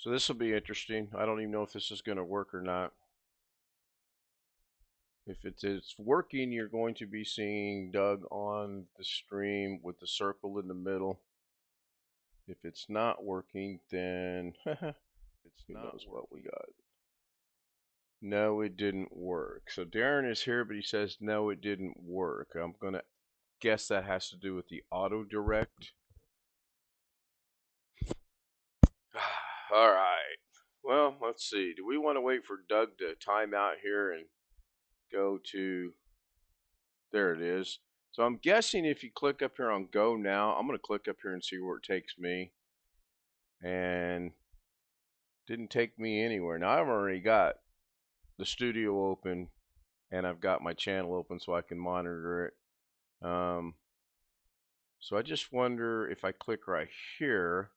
So this will be interesting. I don't even know if this is going to work or not. If it's working, you're going to be seeing Doug on the stream with the circle in the middle. If it's not working, then who knows what we got. No, it didn't work. So Darren is here, but he says no, it didn't work. I'm going to guess that has to do with the auto direct. All right. Well, let's see. Do we want to wait for Doug to time out here and go to, there it is. So I'm guessing if you click up here on go now, I'm going to click up here and see where it takes me. And didn't take me anywhere. Now I've already got the studio open and I've got my channel open so I can monitor it. So I just wonder if I click right here.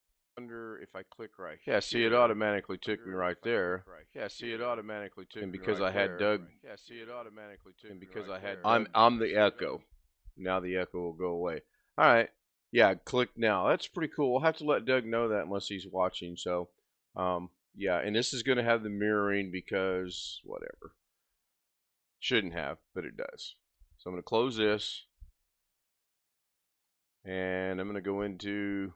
Yeah, see, it automatically took me right there. Yeah, see, it automatically took me right there. And because I had Doug. Yeah, see, it automatically took me because I had Doug. I'm the echo. Now the echo will go away. All right. Yeah, click now. That's pretty cool. We'll have to let Doug know that unless he's watching. So, yeah, and this is going to have the mirroring because whatever. Shouldn't have, but it does. So I'm going to close this. And I'm going to go into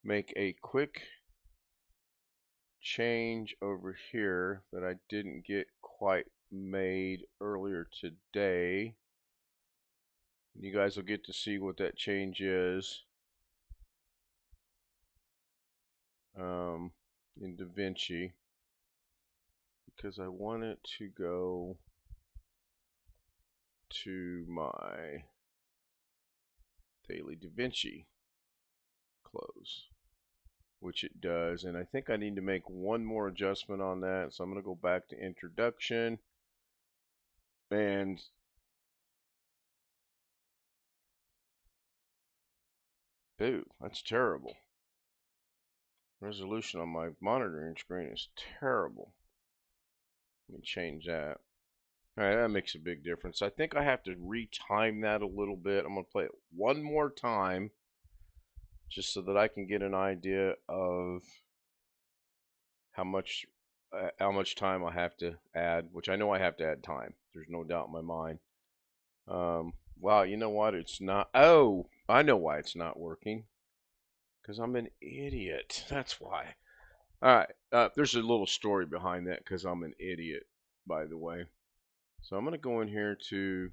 make a quick change over here that I didn't get quite made earlier today. You guys will get to see what that change is in Davinci, because I want it to go to my daily Davinci close, which it does. And I think I need to make one more adjustment on that. So I'm going to go back to introduction and ooh, that's terrible. Resolution on my monitoring screen is terrible. Let me change that. Alright, that makes a big difference. I think I have to retime that a little bit. I'm going to play it one more time just so that I can get an idea of how much time I have to add, which I know I have to add time. There's no doubt in my mind. Wow, you know what? It's not. Oh, I know why it's not working. Because I'm an idiot. That's why. All right. There's a little story behind that because I'm an idiot, by the way. So I'm going to go in here to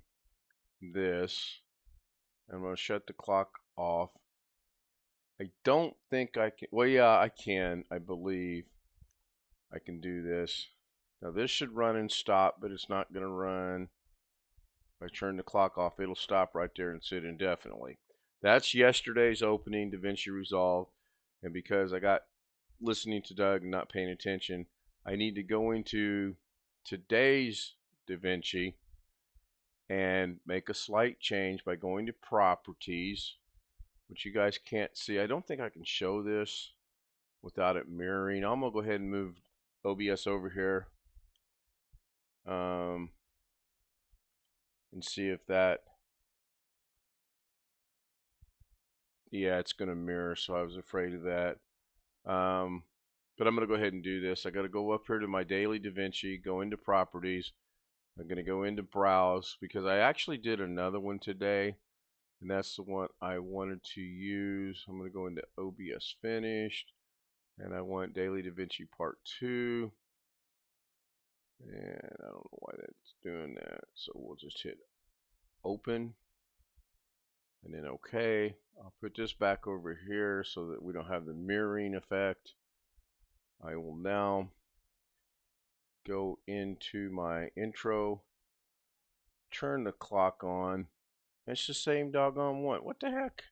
this. And I'm going to shut the clock off. I don't think I can. Well, yeah, I can. I believe I can do this. Now, this should run and stop, but it's not going to run. If I turn the clock off, it'll stop right there and sit indefinitely. That's yesterday's opening Davinci Resolve. And because I got listening to Doug and not paying attention, I need to go into today's Davinci and make a slight change by going to properties, which you guys can't see. I don't think I can show this without it mirroring. I'm going to go ahead and move OBS over here and see if that, yeah, it's going to mirror, so I was afraid of that. But I'm going to go ahead and do this. I got to go up here to my daily Davinci, go into properties. I'm going to go into browse because I actually did another one today, and that's the one I wanted to use. I'm going to go into OBS finished, and I want daily Davinci part 2. And I don't know why that's doing that, so we'll just hit open and then OK. I'll put this back over here so that we don't have the mirroring effect. I will now go into my intro, turn the clock on. It's the same doggone one. What the heck?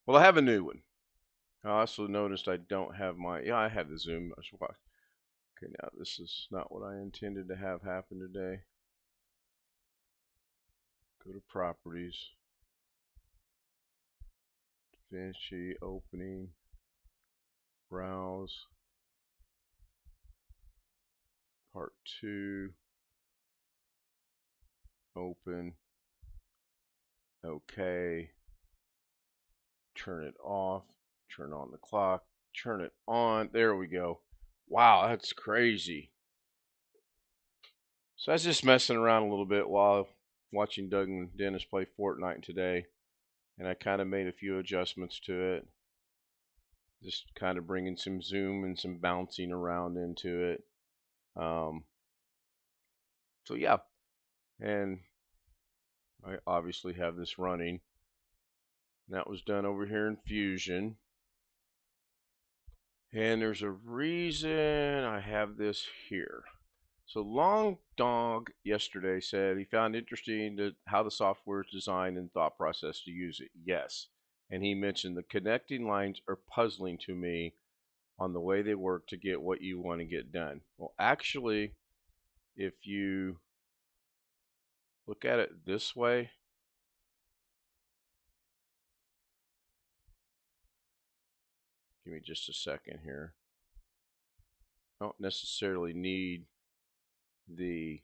Well, I have a new one. I also noticed I don't have my, yeah, I have the zoom. Okay, now this is not what I intended to have happen today. Go to properties. Davinci opening. Browse. Part 2. Open. OK. Turn it off. Turn on the clock. turn it on. There we go. Wow, that's crazy. So I was just messing around a little bit while watching Doug and Dennis play Fortnite today, and I kind of made a few adjustments to it. Just kind of bringing some zoom and some bouncing around into it. So yeah, and I obviously have this running. That was done over here in Fusion. And there's a reason I have this here. So Long Dog yesterday said he found interesting how the software is designed and thought process to use it. Yes. And he mentioned the connecting lines are puzzling to me on the way they work to get what you want to get done. Well, actually, if you look at it this way, give me just a second here. I don't necessarily need the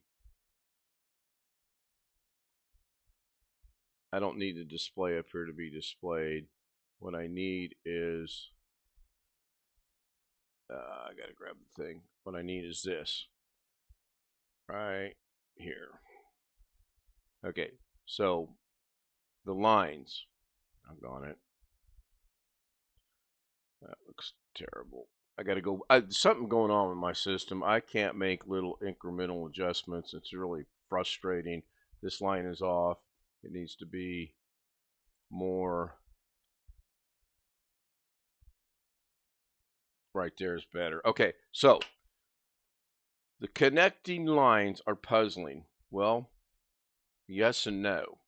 display up here to be displayed. What I need is I gotta grab the thing. What I need is this right here. Okay, so the lines. I've got it. That looks terrible. I gotta go. Something going on with my system. I can't make little incremental adjustments. It's really frustrating. This line is off. It needs to be more. Right there is better. Okay, so the connecting lines are puzzling. Well, yes and no.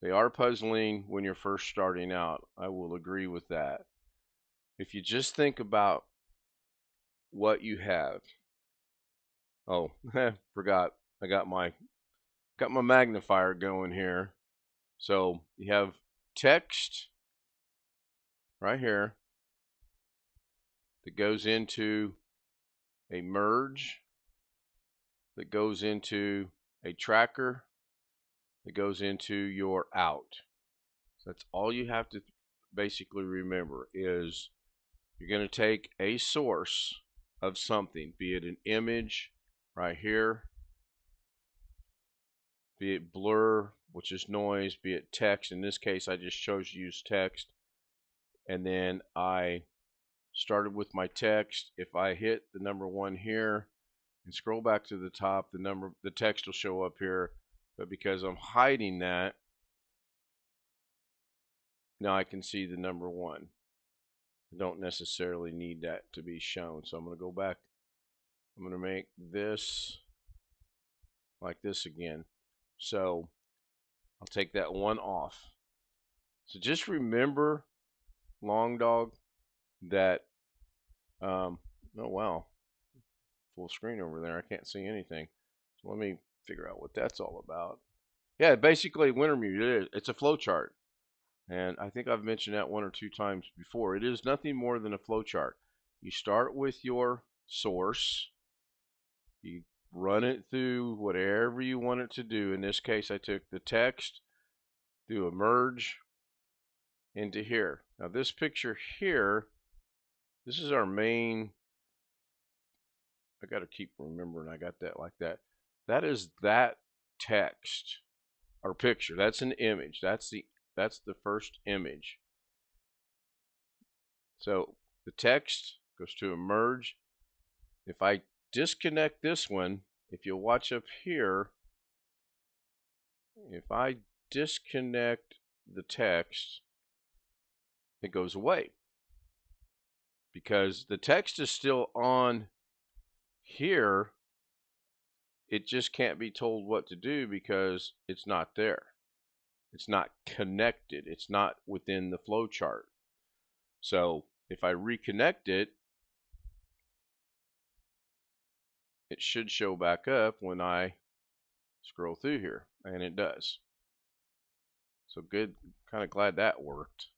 They are puzzling when you're first starting out. I will agree with that. If you just think about what you have. Oh, forgot. I got my magnifier going here. So you have text right here that goes into a merge, that goes into a tracker, that goes into your out. So that's all you have to basically remember is you're going to take a source of something, be it an image right here, be it blur, which is noise, be it text. In this case, I just chose to use text. And then I started with my text. If I hit the number 1 here and scroll back to the top, the text will show up here. But because I'm hiding that, now I can see the number 1. I don't necessarily need that to be shown. So I'm going to go back. I'm going to make this like this again. So I'll take that 1 off. So just remember, Long Dog, that, oh wow, full screen over there. I can't see anything. So let me figure out what that's all about. Yeah, basically Wintermute, it's a flow chart. And I think I've mentioned that 1 or 2 times before. It is nothing more than a flow chart. You start with your source. You run it through whatever you want it to do. In this case, I took the text, do a merge into here. Now this picture here, this is our main. I got to keep remembering I got that like that. That is that text or picture. That's an image. That's the first image. So the text goes to a merge. If I disconnect this one, if you'll watch up here, if I disconnect the text, it goes away because the text is still on here. It just can't be told what to do because it's not there. It's not connected. It's not within the flow chart. So if I reconnect it, it should show back up when I scroll through here, and it does. So good, kind of glad that worked.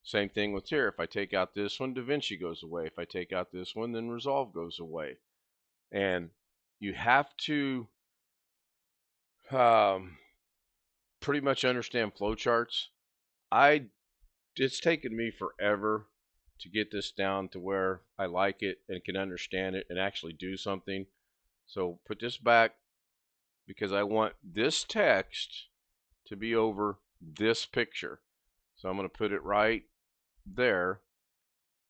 Same thing with here. If I take out this one, Davinci goes away. If I take out this one, then Resolve goes away. And you have to pretty much understand flowcharts. It's taken me forever to get this down to where I like it and can understand it and actually do something. So put this back because I want this text to be over this picture. So I'm going to put it right there,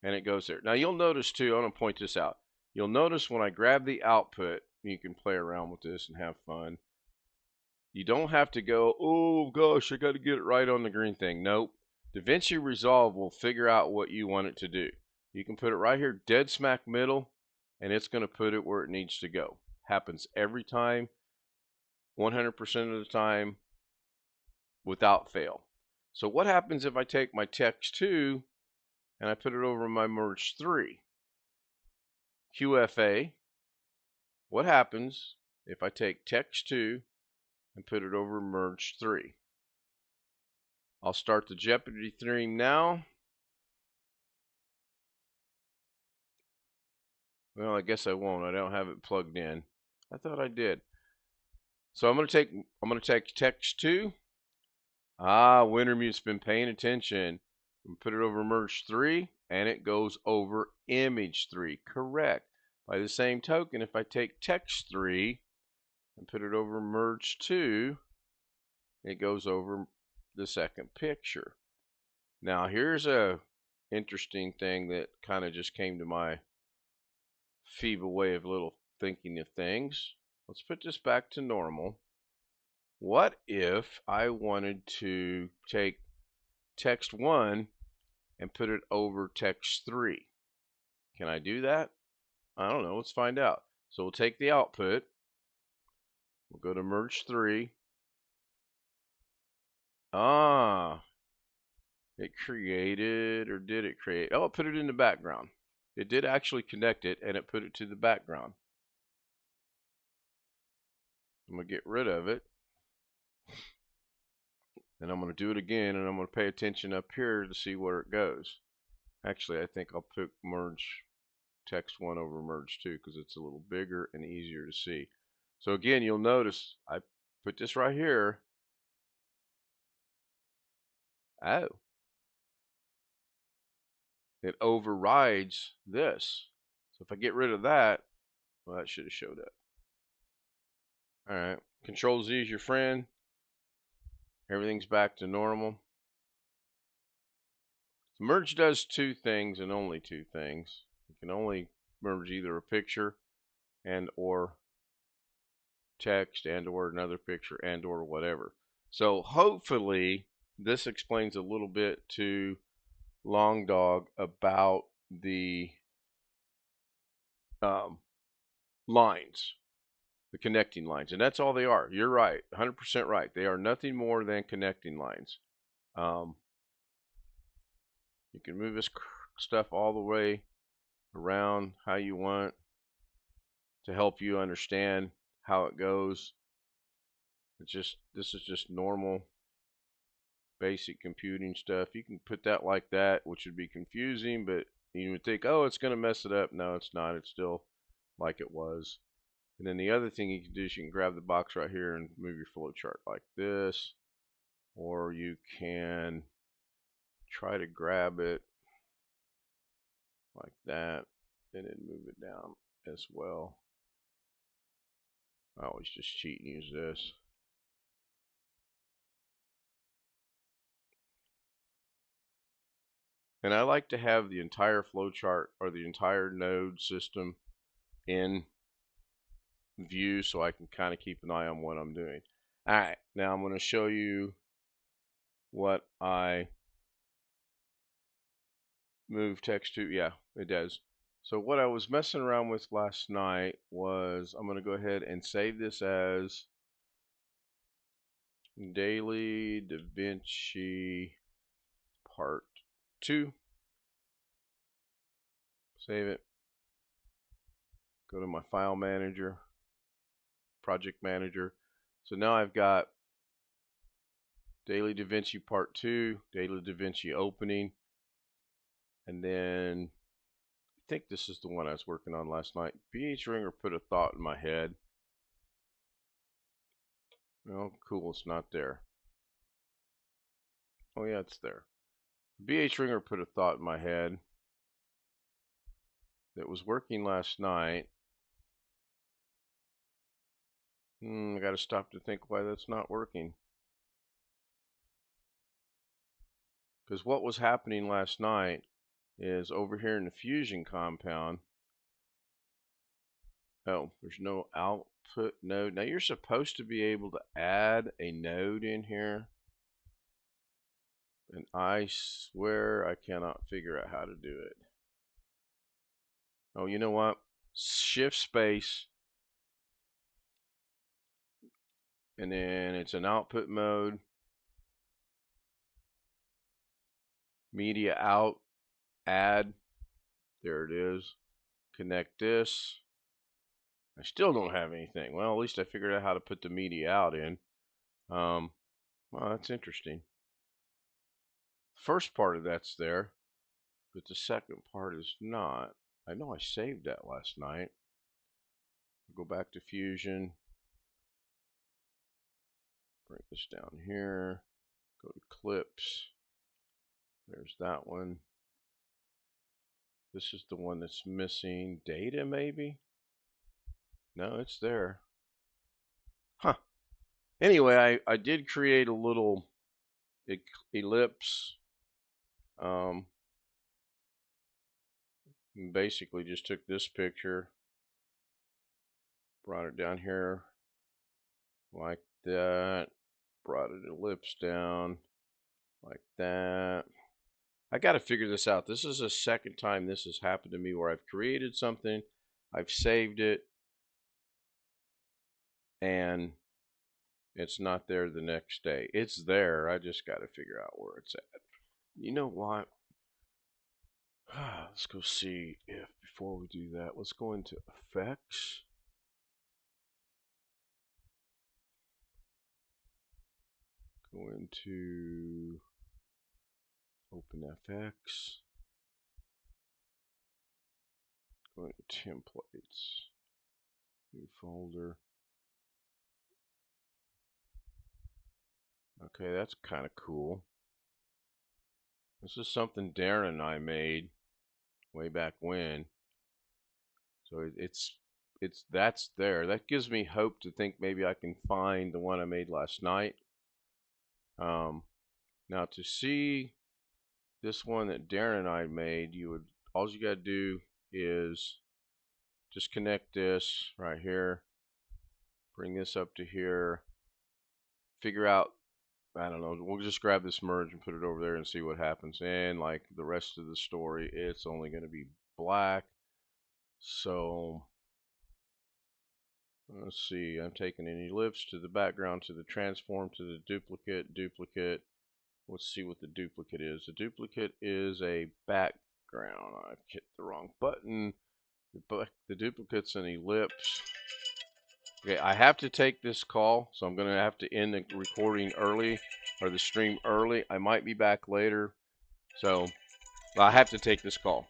and it goes there. Now you'll notice too, I'm going to point this out. You'll notice when I grab the output, you can play around with this and have fun. You don't have to go, oh gosh, I got to get it right on the green thing. Nope. Davinci Resolve will figure out what you want it to do. You can put it right here, dead smack middle, and it's going to put it where it needs to go. Happens every time, 100% of the time, without fail. So what happens if I take my text 2 and I put it over my merge 3? QFA. What happens if I take text 2 and put it over merge 3? I'll start the Jeopardy theme now. Well, I guess I won't. I don't have it plugged in. I thought I did. So I'm going to take text 2. Wintermute's been paying attention. Put it over merge 3 and it goes over image 3. Correct. By the same token, if I take text 3 and put it over merge 2, it goes over the second picture. Now here's a interesting thing that kind of just came to my feeble way of little thinking of things. Let's put this back to normal. What if I wanted to take text 1 and put it over text 3? Can I do that? I don't know. Let's find out. So we'll take the output. We'll go to merge 3. It created, or did it create? Oh, it put it in the background. It did actually connect it, and it put it to the background. I'm going to get rid of it. And I'm going to do it again, and I'm going to pay attention up here to see where it goes. Actually, I think I'll put merge text 1 over merge 2 because it's a little bigger and easier to see. So again, you'll notice I put this right here. Oh. It overrides this. So if I get rid of that, well, that should have showed up. All right. Control Z is your friend. Everything's back to normal. So merge does 2 things and only 2 things. You can only merge either a picture and or text and or another picture and or whatever. So hopefully this explains a little bit to Long Dog about the lines, the connecting lines, and that's all they are. You're right, 100% right. They are nothing more than connecting lines. You can move this stuff all the way around how you want to help you understand how it goes. This is just normal basic computing stuff. You can put that like that, which would be confusing, but you would think, oh, it's going to mess it up. No, it's not. It's still like it was. And then the other thing you can do is you can grab the box right here and move your flow chart like this, or you can try to grab it like that and then move it down as well. I always just cheat and use this. And I like to have the entire flow chart or the entire node system in view so I can kind of keep an eye on what I'm doing. All right, now I'm going to show you what I move text to. Yeah, it does. So what I was messing around with last night was I'm going to go ahead and save this as Daily Davinci Part 2. Save it. Go to my file manager, project manager. So now I've got Daily Davinci Part 2, Daily Davinci Opening, and then I think this is the one I was working on last night. BH Ringer put a thought in my head. Oh, cool, it's not there. Oh yeah, it's there. BH Ringer put a thought in my head. that was working last night. I got to stop to think why that's not working. Because what was happening last night is over here in the fusion compound. Oh, there's no output node. Now you're supposed to be able to add a node in here. And I swear I cannot figure out how to do it. Oh, you know what? Shift space. And then it's an output mode. Media out. Add. There it is. Connect this. I still don't have anything. Well, at least I figured out how to put the media out in. Well, that's interesting. First part of that's there, but the second part is not. I know I saved that last night. Go back to Fusion. Bring this down here. Go to Clips. There's that one. This is the one that's missing. Data, maybe? No, it's there. Huh. Anyway, I did create a little ellipse. Basically just took this picture, brought it down here like that, brought an ellipse down like that. I got to figure this out. This is the second time this has happened to me where I've created something, I've saved it, and it's not there the next day. It's there. I just got to figure out where it's at. You know what? Let's go see if before we do that, let's go into effects. Go into OpenFX. Go into templates. New folder. Okay, that's kind of cool. This is something Darren and I made way back when. So that's there. That gives me hope to think maybe I can find the one I made last night. Now to see this one that Darren and I made, all you gotta do is just connect this right here, bring this up to here, figure out, I don't know, we'll just grab this merge and put it over there and see what happens. And like the rest of the story, it's only going to be black. So let's see, I'm taking an ellipse to the background, to the transform, to the duplicate. Let's see what the duplicate is. The duplicate is a background. I hit the wrong button. The duplicate's an ellipse. Okay, I have to take this call, so I'm going to have to end the recording early, or the stream early. I might be back later, so I have to take this call.